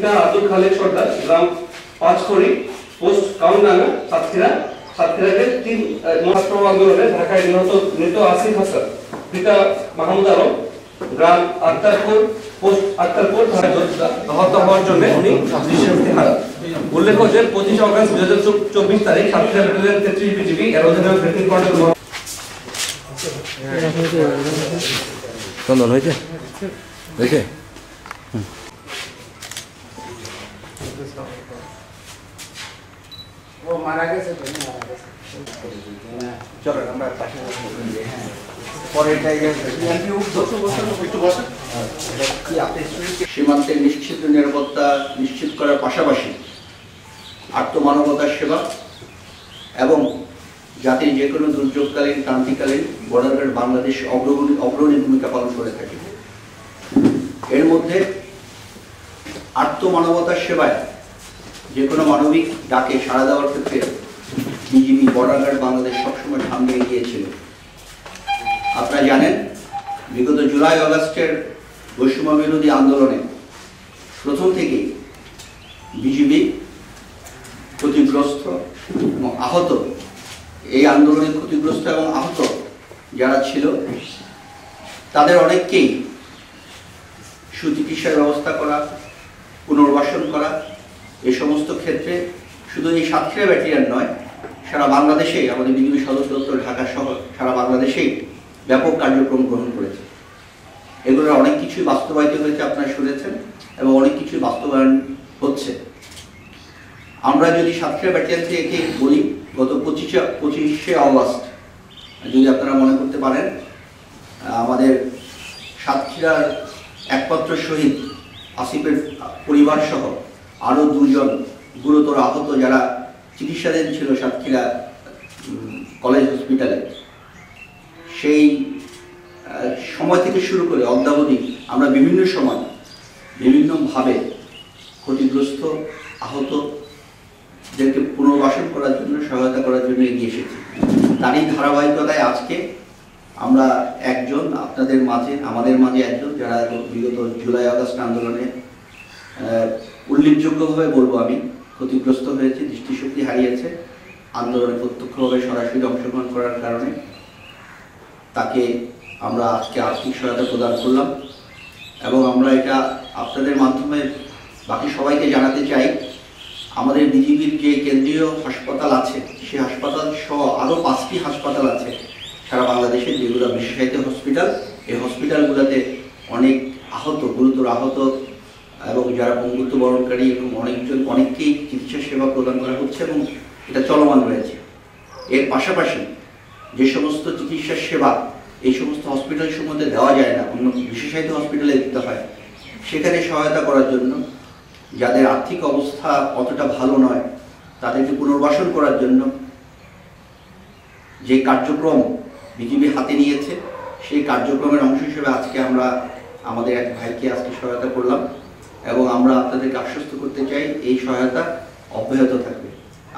পিতা আব্দুল খালেক সর্দার, গ্রাম পাঁচখড়ি, পোস্ট কাউন্ডাঙ্গা, সাতক্ষীরাকে 3 ছাত্র আন্দোলনে ঢাকায় নিহত আসিফ হাসান, পিতা মাহমুদ আলম, গ্রাম আক্তারপুর, পোস্ট আক্তারপুর, আহত হওয়ার জন্য উনি দৃষ্টিশক্তি হারান। উল্লেখ্য যে 25 অগস্ট 2024 তারিখ সাতক্ষীরা ব্যাটালিয়ন 33 বিজিবি এর অধীনে ব্রিগেড কমান্ডার চন্দন হয়েছে হয়েছে ও মারা গেছে তো চলো আমরা পাশে সীমান্তের নিশ্চিত নিরাপত্তা নিশ্চিত করার পাশাপাশি আত্মমানবতার সেবা এবং জাতির যে কোনো দুর্যোগকালীন ক্রান্তিকালীন বর্ডার গার্ড বাংলাদেশ অগ্রণী ভূমিকা পালন করে থাকে। এর মধ্যে আত্মমানবতার সেবায় যে কোনো মানবিক ডাকে সাড়া দেওয়ার ক্ষেত্রে বিজিবি বর্ডার গার্ড বাংলাদেশ সবসময় সামনে এগিয়েছিল। আপনারা জানেন বিগত জুলাই আগস্টের বৈষম্য বিরোধী আন্দোলনে প্রথম থেকেই বিজিবি ক্ষতিগ্রস্ত এবং আহত, এই আন্দোলনে ক্ষতিগ্রস্ত এবং আহত যারা ছিল তাদের অনেককেই সুচিকিৎসার ব্যবস্থা করা, পুনর্বাসন করা, এই সমস্ত ক্ষেত্রে শুধু এই সাতক্ষীরা ব্যাটালিয়ন নয়, সারা বাংলাদেশেই আমাদের বিজিবি সদর দপ্তর ঢাকা শহর সারা বাংলাদেশেই ব্যাপক কার্যক্রম গ্রহণ করেছে। এগুলোর অনেক কিছুই বাস্তবায়িত হয়েছে, আপনারা শুনেছেন, এবং অনেক কিছুই বাস্তবায়ন হচ্ছে। আমরা যদি সাতক্ষীরা ব্যাটালিয়ন থেকে বলি, গত 25শে অগস্ট যদি আপনারা মনে করতে পারেন, আমাদের সাতক্ষীরার একমাত্র শহীদ আসিফের পরিবার সহ আরও 2 জন গুরুতর আহত যারা চিকিৎসাধীন ছিল সাতক্ষীরা কলেজ হসপিটালে, সেই সময় থেকে শুরু করে অদ্যাবধি আমরা বিভিন্ন সময় বিভিন্নভাবে ক্ষতিগ্রস্ত আহতদেরকে পুনর্বাসন করার জন্য, সহায়তা করার জন্য এগিয়ে এসেছি। তারই ধারাবাহিকতায় আজকে আমরা একজন আপনাদের মাঝে, আমাদের মাঝে একজন যারা বিগত জুলাই আগস্ট আন্দোলনে উল্লেখযোগ্যভাবে বলবো আমি ক্ষতিগ্রস্ত হয়েছে, দৃষ্টিশক্তি হারিয়েছে, আন্দোলনে প্রত্যক্ষভাবে সরাসরি অংশগ্রহণ করার কারণে তাকে আমরা আজকে আর্থিক সহায়তা প্রদান করলাম। এবং আমরা এটা আপনাদের মাধ্যমে বাকি সবাইকে জানাতে চাই, আমাদের বিজিবির যে কেন্দ্রীয় হাসপাতাল আছে সেই হাসপাতাল সহ আরও 5টি হাসপাতাল আছে সারা বাংলাদেশে, যেগুলো বিশেষায়িত হসপিটাল। এই হসপিটালগুলোতে অনেক আহত, গুরুতর আহত এবং যারা পঙ্গুত্ব বরণকারী এবং অনেককেই চিকিৎসা সেবা প্রদান করা হচ্ছে এবং এটা চলমান রয়েছে। এর পাশাপাশি যে সমস্ত চিকিৎসা সেবা এই সমস্ত হসপিটাল সমূহে দেওয়া যায় না, অন্য বিশেষায়িত হসপিটালে দিতে হয়, সেখানে সহায়তা করার জন্য, যাদের আর্থিক অবস্থা অতটা ভালো নয় তাদেরকে পুনর্বাসন করার জন্য যে কার্যক্রম বিজিবি হাতে নিয়েছে, সেই কার্যক্রমের অংশ হিসেবে আজকে আমরা আমাদের এক ভাইকে আজকে সহায়তা করলাম এবং আমরা আপনাদেরকে আশ্বস্ত করতে চাই এই সহায়তা অব্যাহত থাকবে।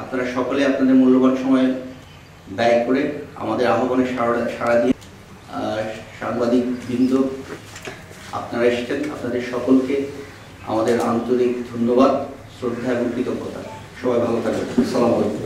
আপনারা সকলে আপনাদের মূল্যবান সময় ব্যয় করে আমাদের আহ্বানে সাড়া দিয়ে সাংবাদিক বৃন্দ আপনারা এসেছেন, আপনাদের সকলকে আমাদের আন্তরিক ধন্যবাদ, শ্রদ্ধা এবং কৃতজ্ঞতা। সবাই ভালো থাকবেন। আসসালামু আলাইকুম।